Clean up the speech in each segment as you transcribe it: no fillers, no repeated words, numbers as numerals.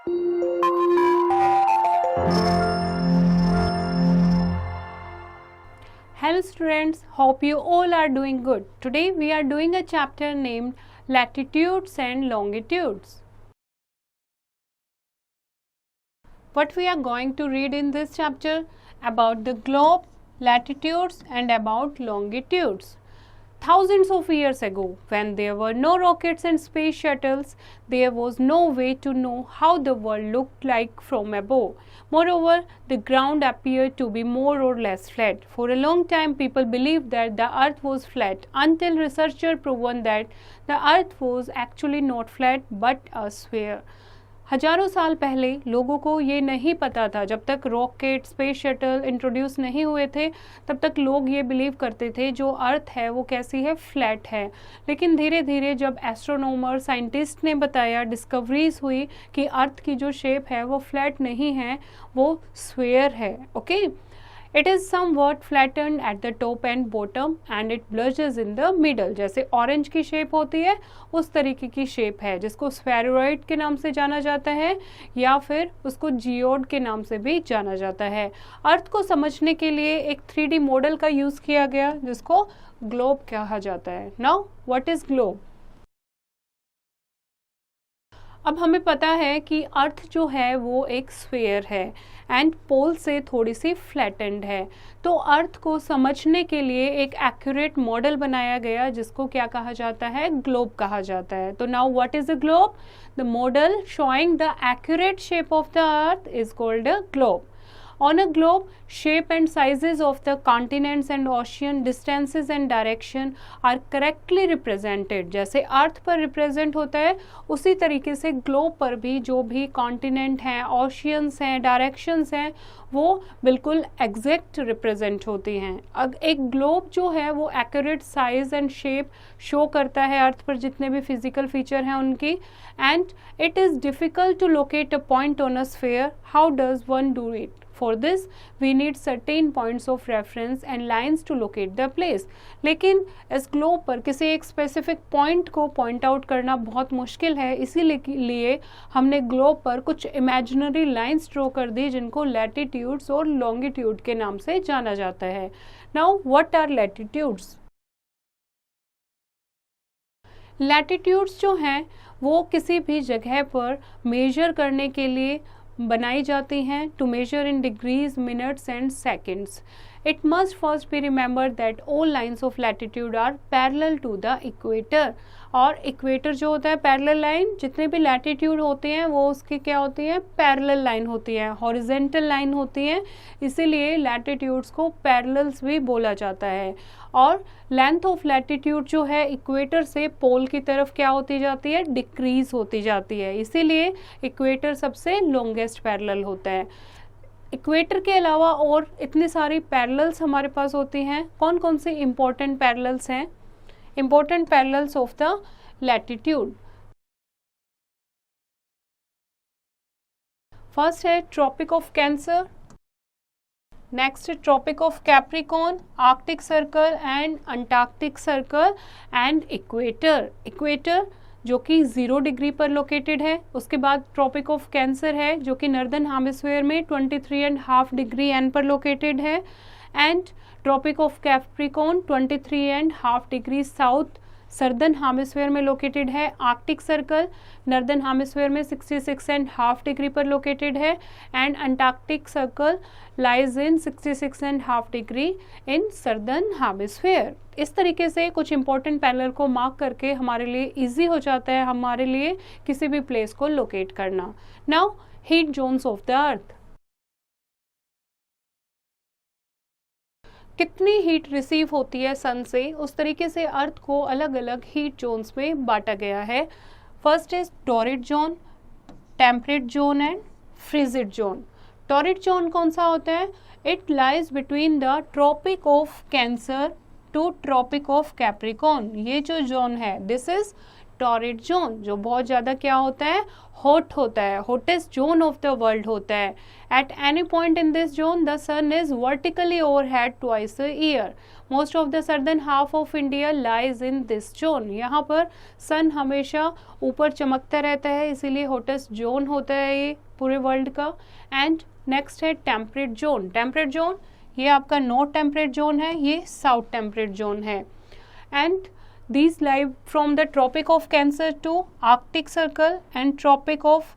Hello students, hope you all are doing good. Today we are doing a chapter named Latitudes and Longitudes. What we are going to read in this chapter? About the globe, latitudes and about longitudes. Thousands of years ago, when there were no rockets and space shuttles, there was no way to know how the world looked like from above. Moreover, the ground appeared to be more or less flat. For a long time, people believed that the earth was flat until researchers proven that the earth was actually not flat but a sphere. हजारों साल पहले लोगों को ये नहीं पता था, जब तक रॉकेट स्पेस शटल इंट्रोड्यूस नहीं हुए थे तब तक लोग ये बिलीव करते थे जो अर्थ है वो कैसी है, फ्लैट है. लेकिन धीरे धीरे जब एस्ट्रोनॉमर साइंटिस्ट ने बताया, डिस्कवरीज हुई कि अर्थ की जो शेप है वो फ्लैट नहीं है, वो स्फीयर है. Okay, It is somewhat flattened at the top and bottom and it bulges in the middle. जैसे ऑरेंज की शेप होती है उस तरीके की शेप है, जिसको स्फेरॉइड के नाम से जाना जाता है या फिर उसको जियोड के नाम से भी जाना जाता है. अर्थ को समझने के लिए एक 3D मॉडल का यूज़ किया गया जिसको ग्लोब कहा जाता है. Now what is globe? अब हमें पता है कि अर्थ जो है वो एक स्फीयर है एंड पोल से थोड़ी सी फ्लैटेंड है. तो अर्थ को समझने के लिए एक एक्यूरेट मॉडल बनाया गया जिसको क्या कहा जाता है, ग्लोब कहा जाता है. तो now what is a globe? The model showing the accurate shape of the earth is called a globe. On a globe, shape and sizes of the continents and ocean, distances and direction are correctly represented. जैसे अर्थ पर represent होता है उसी तरीके से globe पर भी जो भी कॉन्टिनेंट हैं, ओशियंस हैं, डायरेक्शंस हैं, वो बिल्कुल एग्जैक्ट रिप्रेजेंट होती हैं. अब एक ग्लोब जो है वो accurate size and shape show करता है अर्थ पर जितने भी फिजिकल फीचर हैं उनकी. And it is difficult to locate a point on a sphere. How does one do it? For this, we need certain points of reference and lines to locate the place. लेकिन इस globe पर किसी एक specific point को point out करना बहुत मुश्किल है, इसीलिए हमने ग्लोब पर कुछ इमेजिनरी लाइंस ड्रॉ कर दी जिनको लैटिट्यूड्स और लॉन्गिट्यूड के नाम से जाना जाता है. Now what are latitudes? Latitudes जो हैं वो किसी भी जगह पर मेजर करने के लिए बनाई जाती हैं to measure in degrees, minutes and seconds. It must first be remember that all lines of latitude are parallel to the equator. और इक्वेटर जो होता है पैरेलल लाइन, जितने भी लैटिट्यूड होते हैं वो उसकी क्या होती है, पैरेलल लाइन होती है, हॉरिजेंटल लाइन होती है. इसीलिए लैटिट्यूड्स को पैरेलल्स भी बोला जाता है. और लेंथ ऑफ लैटिट्यूड जो है इक्वेटर से पोल की तरफ क्या होती जाती है, डिक्रीज होती जाती है. इसीलिए इक्वेटर सबसे लॉन्गेस्ट पैरेलल होता है. इक्वेटर के अलावा और इतनी सारी पैरेलल्स हमारे पास होती हैं. कौन कौन सी इंपॉर्टेंट पैरेलल्स हैं? Important parallels of the latitude. First है tropic of Cancer, next tropic of Capricorn, Arctic circle and Antarctic circle and equator. Equator जो कि 0 डिग्री पर लोकेटेड है. उसके बाद ट्रॉपिक ऑफ कैंसर है जो कि नॉर्दर्न हेमिस्फीयर में 23.5 डिग्री एन पर लोकेटेड है. And Tropic of Capricorn 23.5 degree south southern hemisphere में लोकेटेड है. आर्कटिक सर्कल नॉर्दर्न हेमिस्फीयर में 66.5 डिग्री पर लोकेटेड है. And Antarctic Circle lies in 66.5 degree in southern hemisphere. इस तरीके से कुछ इंपॉर्टेंट पैरेलल को मार्क करके हमारे लिए इजी हो जाता है हमारे लिए किसी भी प्लेस को लोकेट करना. Now heat zones of the earth. कितनी हीट रिसीव होती है सन से, उस तरीके से अर्थ को अलग अलग हीट जोन्स में बांटा गया है. First is torrid zone, temperate zone and frigid zone. Torrid zone कौन सा होता है? It lies between the Tropic of Cancer to Tropic of Capricorn. ये जो जोन है दिस इज टॉरिड जोन, जो बहुत ज़्यादा क्या होता है, हॉट होता है, hottest zone of the world होता है. At any point in this zone the sun is vertically overhead twice a year. Most of the southern half of India lies in this zone. यहाँ पर सन हमेशा ऊपर चमकता रहता है, इसीलिए हॉटेस्ट जोन होता है ये पूरे वर्ल्ड का. एंड नेक्स्ट है टेम्परेट जोन. टेम्परेट जोन ये आपका नॉर्थ टेम्परेट जोन है, ये साउथ टेम्परेट जोन है. And these lie from the Tropic of Cancer to Arctic Circle and Tropic of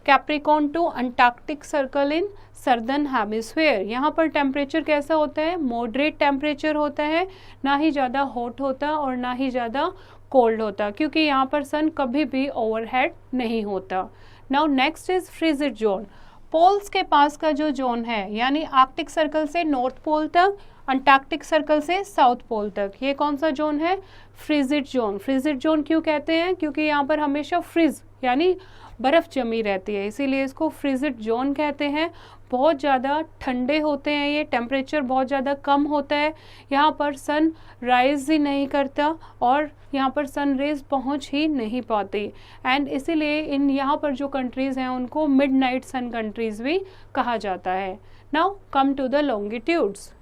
Capricorn to Antarctic Circle in Southern Hemisphere. यहाँ पर temperature कैसा होता है, मॉडरेट टेम्परेचर होता है, ना ही ज़्यादा हॉट होता और ना ही ज़्यादा कोल्ड होता, क्योंकि यहाँ पर सन कभी भी ओवरहेड नहीं होता. Now next is frigid zone. Poles के पास का जो जोन है, यानी आर्कटिक सर्कल से नॉर्थ पोल तक, अंटार्कटिक सर्कल से साउथ पोल तक, ये कौन सा जोन है, फ्रिजिड जोन. फ्रिजिड जोन क्यों कहते हैं, क्योंकि यहाँ पर हमेशा फ्रिज यानी बर्फ़ जमी रहती है, इसीलिए इसको फ्रिजिड जोन कहते हैं. बहुत ज़्यादा ठंडे होते हैं ये, टेम्परेचर बहुत ज़्यादा कम होता है, यहाँ पर सन राइज ही नहीं करता और यहाँ पर सन रेज पहुँच ही नहीं पाती. एंड इसीलिए इन यहाँ पर जो कंट्रीज़ हैं उनको मिडनाइट सन कंट्रीज़ भी कहा जाता है. Now come to the longitudes.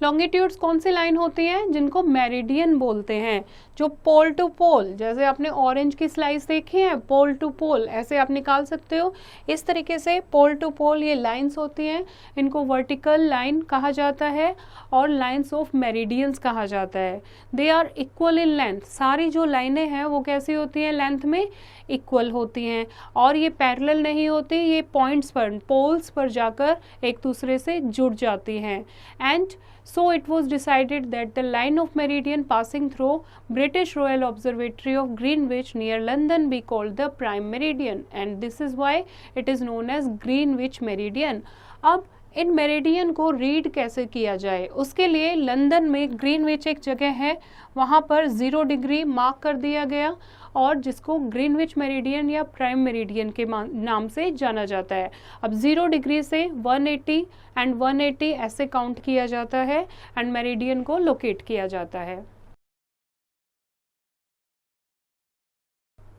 Longitudes कौन सी लाइन होती हैं, जिनको मेरिडियन बोलते हैं, जो पोल टू पोल, जैसे आपने ऑरेंज की स्लाइस देखी है, पोल टू पोल ऐसे आप निकाल सकते हो. इस तरीके से पोल टू पोल ये लाइंस होती हैं, इनको वर्टिकल लाइन कहा जाता है और लाइंस ऑफ मेरिडियंस कहा जाता है. They are equal in length. सारी जो लाइनें हैं वो कैसी होती हैं, लेंथ में इक्वल होती हैं और ये पैरेलल नहीं होती, ये पॉइंट्स पर, पोल्स पर जाकर एक दूसरे से जुड़ जाती हैं. And so it was decided that the line of meridian passing through British Royal Observatory of Greenwich near London be called the prime meridian, and this is why it is known as Greenwich meridian. अब इन meridian को read कैसे किया जाए, उसके लिए London में Greenwich एक जगह है, वहाँ पर 0 डिग्री मार्क कर दिया गया और जिसको ग्रीनविच मेरिडियन या प्राइम मेरिडियन के नाम से जाना जाता है. अब 0 डिग्री से 180 एंड 180 ऐसे काउंट किया जाता है एंड मेरिडियन को लोकेट किया जाता है.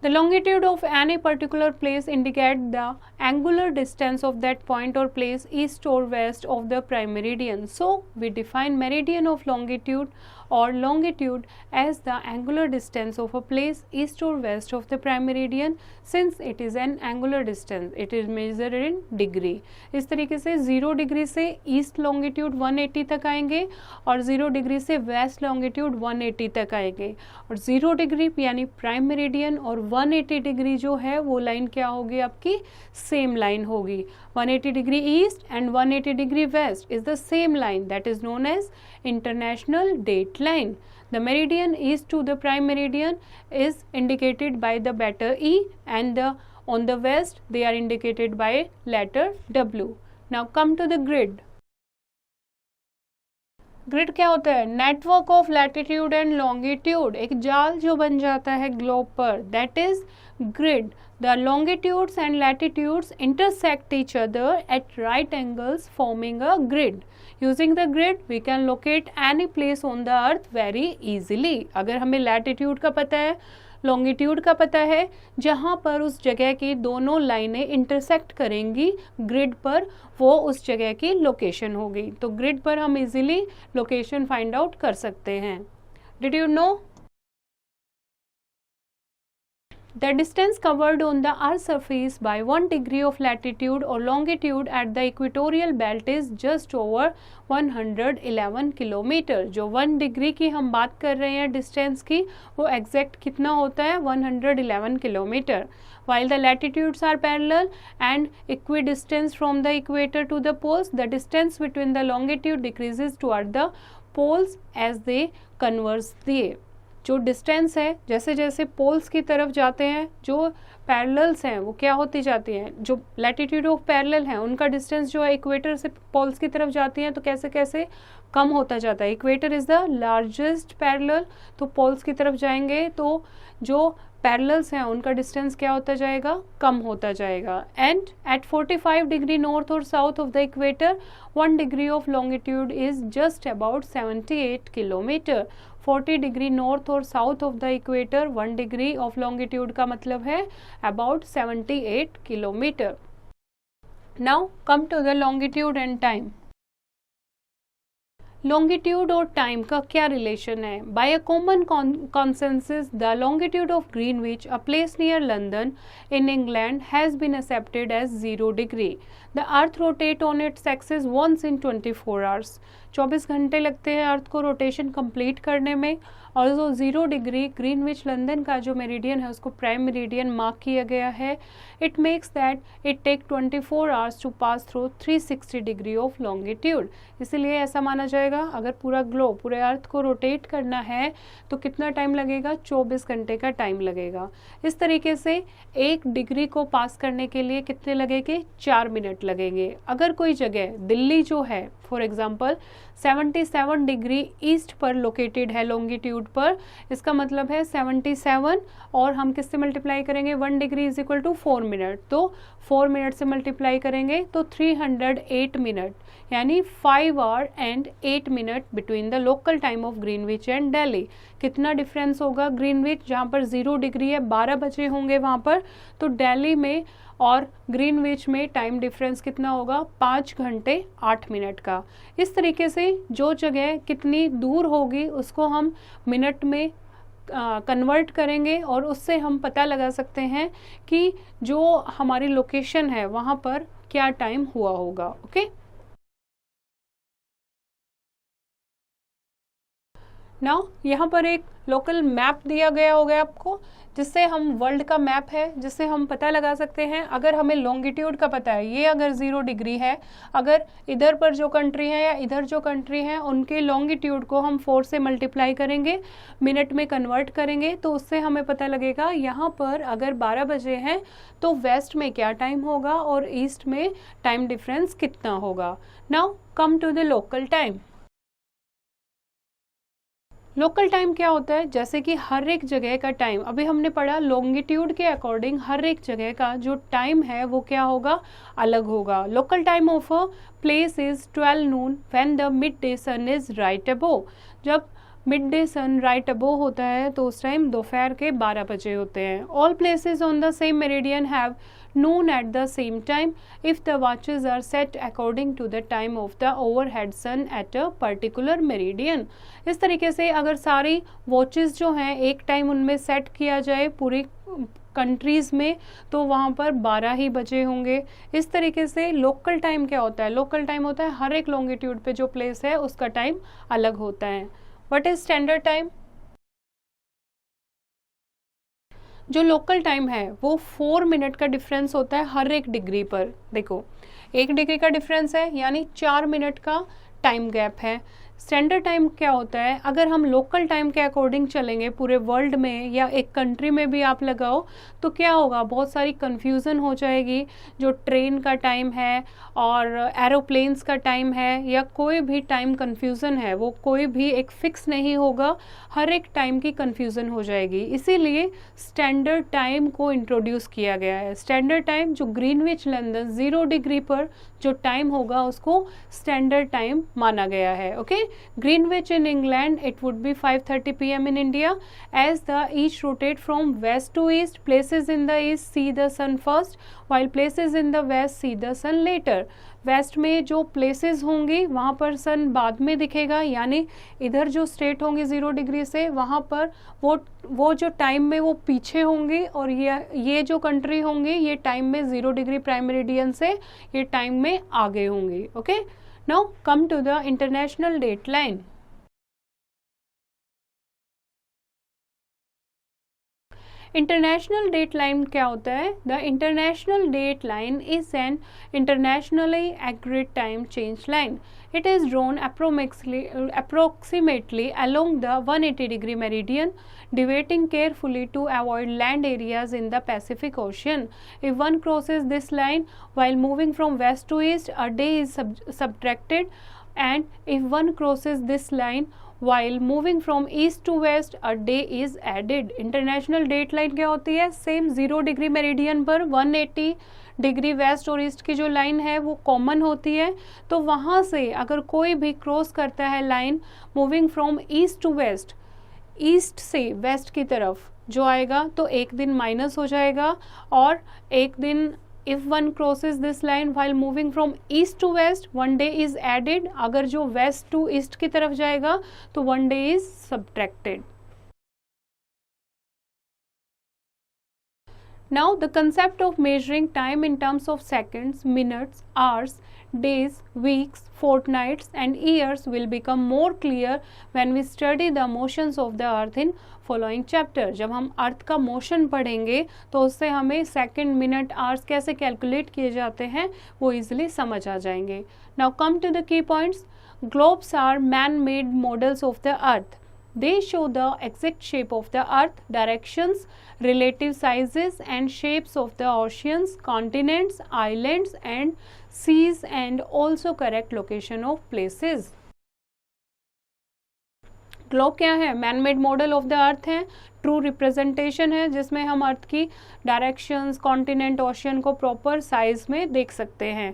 The longitude of any particular place indicates the angular distance of that point or place east or west of the prime meridian. So, we define meridian of longitude or longitude as the angular distance of a place east or west of the prime meridian. Since it is an angular distance, it is measured in degree. इस तरीके से 0 degree से east longitude 180 तक आएंगे और 0 degree से waste longitude 180 तक आएंगे. और 0 डिग्री यानी प्राइम मेरिडियन और 180 डिग्री जो है वो लाइन क्या होगी, आपकी सेम लाइन होगी. 180 degree east and 180 degree west is the same line, that is known as international date line. The meridian east to the prime meridian is indicated by the letter E and on the west they are indicated by letter W. Now come to the grid. Grid क्या होता है, network of latitude and longitude, एक जाल जो बन जाता है globe पर, that is grid. The longitudes and latitudes intersect each other at right angles forming a grid. Using the grid we can locate any place on the earth very easily. अगर हमें latitude का पता है, longitude का पता है, जहाँ पर उस जगह की दोनों लाइनें इंटरसेक्ट करेंगी ग्रिड पर, वो उस जगह की लोकेशन होगी. तो ग्रिड पर हम इजीली लोकेशन फाइंड आउट कर सकते हैं. Did you know? The distance covered on the Earth's surface by 1 degree of latitude or longitude at the equatorial belt is just over 111 kilometre. जो 1 डिग्री की हम बात कर रहे हैं डिस्टेंस की, वो एग्जैक्ट कितना होता है, 111 kilometre. While the latitudes are parallel and equidistant from the equator to the poles, the distance between the longitude decreases toward the poles as they converge there. जो डिस्टेंस है, जैसे जैसे पोल्स की तरफ जाते हैं, जो पैरेलल्स हैं वो क्या होती जाती हैं, जो लैटिट्यूड ऑफ पैरेलल हैं उनका डिस्टेंस जो है इक्वेटर से पोल्स की तरफ जाती हैं तो कैसे कैसे कम होता जाता है. Equator is the largest parallel, तो पोल्स की तरफ जाएंगे तो जो पैरेलल्स हैं उनका डिस्टेंस क्या होता जाएगा, कम होता जाएगा. एंड एट 45 डिग्री नॉर्थ और south of the equator 1 degree of longitude is just about 78 kilometre. 40 degree north और south of the equator, 1 degree of longitude का मतलब है about 78 kilometre. Now come to the longitude and time. Longitude और time का क्या relation है? By a common consensus the longitude of Greenwich, a place near London in England, has been accepted as 0 degree. The earth rotate on its axis once in 24 hours. 24 घंटे लगते हैं अर्थ को rotation complete करने में। और जो 0 degree Greenwich London का जो मेरिडियन है उसको प्राइम मेरिडियन मार्क किया गया है। It makes that it take 24 hours to pass through 360 degree of longitude. इसीलिए ऐसा माना जाएगा अगर पूरा ग्लोब, पूरे अर्थ को रोटेट करना है तो कितना टाइम लगेगा? 24 घंटे का टाइम लगेगा। इस तरीके से 1 डिग्री को पास करने के लिए कितने लगेंगे? 4 मिनट लगेंगे। अगर कोई जगह, दिल्ली जो है फॉर एग्जाम्पल 77 डिग्री ईस्ट पर लोकेटेड है लॉन्गिट्यूड पर, इसका मतलब है 77 और हम किससे मल्टीप्लाई करेंगे? 1 degree is equal to 4 minute, तो 4 मिनट से मल्टीप्लाई करेंगे तो 308 मिनट, यानी 5 our and 8 minute between the local time of Greenwich and Delhi. कितना डिफरेंस होगा? ग्रीनविच जहाँ पर 0 डिग्री है 12 बजे होंगे वहाँ पर, तो दिल्ली में और ग्रीनविच में टाइम डिफरेंस कितना होगा? 5 घंटे 8 मिनट का। इस तरीके से जो जगह कितनी दूर होगी उसको हम मिनट में कन्वर्ट करेंगे और उससे हम पता लगा सकते हैं कि जो हमारी लोकेशन है वहाँ पर क्या टाइम हुआ होगा। ओके, नाउ यहाँ पर एक लोकल मैप दिया गया होगा आपको, जिससे हम वर्ल्ड का मैप है जिससे हम पता लगा सकते हैं। अगर हमें लॉन्गिट्यूड का पता है, ये अगर 0 डिग्री है, अगर इधर पर जो कंट्री है या इधर जो कंट्री है उनके लॉन्गिट्यूड को हम 4 से मल्टीप्लाई करेंगे, मिनट में कन्वर्ट करेंगे, तो उससे हमें पता लगेगा यहाँ पर अगर 12 बजे हैं तो वेस्ट में क्या टाइम होगा और ईस्ट में टाइम डिफरेंस कितना होगा। Now come to the local time. Local time क्या होता है? जैसे कि हर एक जगह का टाइम, अभी हमने पढ़ा लॉन्गिट्यूड के अकॉर्डिंग हर एक जगह का जो टाइम है वो क्या होगा? अलग होगा। Local time of a place is 12 noon when the mid day sun is right above. जब mid day sun right above होता है तो उस टाइम दोपहर के 12 बजे होते हैं। All places on the same meridian have noon at the same time if the watches are set according to the time of the overhead sun at a particular meridian। इस तरीके से अगर सारी वॉचेस जो हैं एक टाइम उनमें set किया जाए पूरी कंट्रीज़ में तो वहाँ पर 12 ही बजे होंगे। इस तरीके से लोकल टाइम क्या होता है? लोकल टाइम होता है हर एक लॉन्गिट्यूड पे जो प्लेस है उसका टाइम अलग होता है। What is standard time? जो लोकल टाइम है वो 4 मिनट का डिफरेंस होता है हर एक डिग्री पर। देखो 1 डिग्री का डिफरेंस है यानी 4 मिनट का टाइम गैप है। स्टैंडर्ड टाइम क्या होता है? अगर हम लोकल टाइम के अकॉर्डिंग चलेंगे पूरे वर्ल्ड में या एक कंट्री में भी आप लगाओ तो क्या होगा? बहुत सारी कन्फ्यूज़न हो जाएगी। जो ट्रेन का टाइम है और एरोप्लेन्स का टाइम है या कोई भी टाइम कन्फ्यूज़न है वो कोई भी एक फिक्स नहीं होगा, हर एक टाइम की कन्फ्यूज़न हो जाएगी। इसीलिए स्टैंडर्ड टाइम को इंट्रोड्यूस किया गया है। स्टैंडर्ड टाइम जो ग्रीनविच लंदन 0 डिग्री पर जो टाइम होगा उसको स्टैंडर्ड टाइम माना गया है। Okay, Greenwich in England it would be 5:30 p.m. in India as the each rotate from west to east. Places in the east see the sun first while places in the west see the sun later. West में जो places होंगी वहाँ पर सन बाद में दिखेगा, यानी इधर जो स्टेट होंगी 0 डिग्री से वहाँ पर वो जो टाइम में वो पीछे होंगी और ये जो कंट्री होंगी ये टाइम में 0 डिग्री प्राइम मेरिडियन से ये टाइम में आगे होंगी। Okay, now come to the international date line. International date line क्या होता है? The international date line is an internationally agreed time change line. It is drawn approximately along the 180 degree meridian, deviating carefully to avoid land areas in the Pacific Ocean. If one crosses this line while moving from west to east, a day is subtracted, and if one crosses this line while moving from east to west, a day is added. International date line क्या होती है? Same 0 degree meridian पर 180 degree waste और east की जो line है वो common होती है, तो वहाँ से अगर कोई भी क्रॉस करता है line moving from east to west east से वेस्ट की तरफ जो आएगा तो एक दिन माइनस हो जाएगा, और एक दिन if one crosses this line while moving from east to west, one day is added. अगर जो वेस्ट टू ईस्ट की तरफ जाएगा तो one day is subtracted. Now the concept of measuring time in terms of seconds, minutes, hours, days, weeks, fortnights and years will become more clear when we study the motions of the earth in following chapter. जब हम अर्थ का motion पढ़ेंगे तो उससे हमें second, minute, hours कैसे calculate किए जाते हैं वो इजीली समझ आ जाएंगे. Now come to the key points. Globes are man-made models of the earth. They show the exact shape of the earth, directions, relative sizes and shapes of the oceans, continents, islands and seas and also correct location of places. Globe क्या है? Man made model of the earth है, true representation है जिसमें हम अर्थ की directions, continent, ocean को proper size में देख सकते हैं.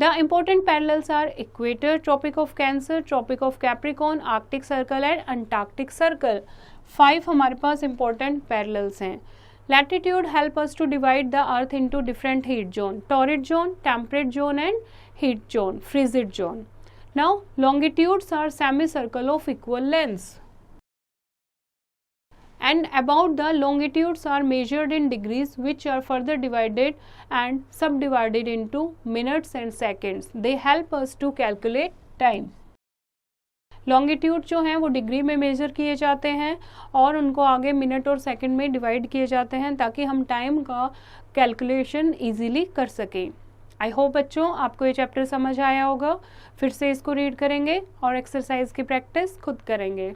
The important parallels are equator, Tropic of Cancer, Tropic of Capricorn, Arctic Circle and Antarctic Circle. 5 हमारे पास important parallels हैं. Latitude help us to divide the earth into different heat zone, torrid zone, temperate zone and heat zone, frigid zone. Now longitudes are semicircle of equal lengths. And about the longitudes are measured in degrees which are further divided and subdivided into minutes and seconds. They help us to calculate time. Longitude जो हैं वो degree में major किए जाते हैं और उनको आगे मिनट और सेकंड में डिवाइड किए जाते हैं ताकि हम टाइम का कैलकुलेशन इजीली कर सकें. आई होप बच्चों आपको ये चैप्टर समझ आया होगा. फिर से इसको रीड करेंगे और एक्सरसाइज की प्रैक्टिस खुद करेंगे.